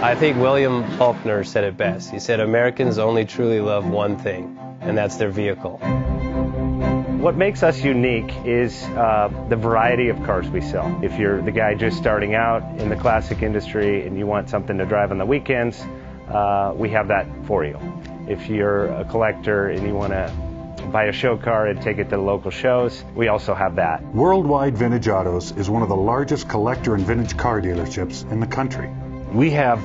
I think William Faulkner said it best. He said, Americans only truly love one thing, and that's their vehicle. What makes us unique is the variety of cars we sell. If you're the guy just starting out in the classic industry and you want something to drive on the weekends, we have that for you. If you're a collector and you want to buy a show car and take it to the local shows, we also have that. Worldwide Vintage Autos is one of the largest collector and vintage car dealerships in the country. We have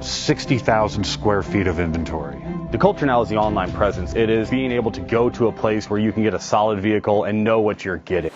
60,000 square feet of inventory. The culture now is the online presence. It is being able to go to a place where you can get a solid vehicle and know what you're getting.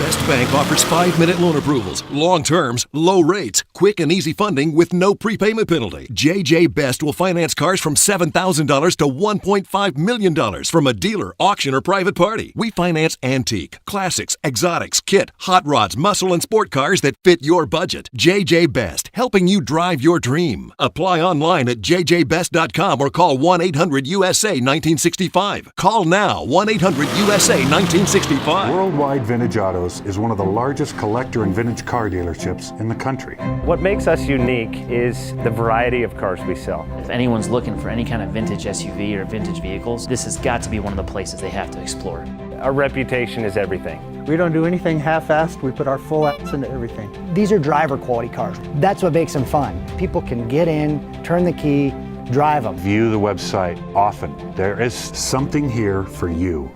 Best Bank offers 5-minute loan approvals, long terms, low rates, quick and easy funding with no prepayment penalty. JJ Best will finance cars from $7,000 to $1.5 million from a dealer, auction, or private party. We finance antique, classics, exotics, kit, hot rods, muscle, and sport cars that fit your budget. JJ Best, helping you drive your dream. Apply online at jjbest.com or call 1-800-USA-1965. Call now, 1-800-USA-1965. Worldwide Vintage Autos is one of the largest collector and vintage car dealerships in the country. What makes us unique is the variety of cars we sell. If anyone's looking for any kind of vintage SUV or vintage vehicles, this has got to be one of the places they have to explore. Our reputation is everything. We don't do anything half-assed. We put our full ass into everything. These are driver quality cars. That's what makes them fun. People can get in, turn the key, drive them. View the website often. There is something here for you.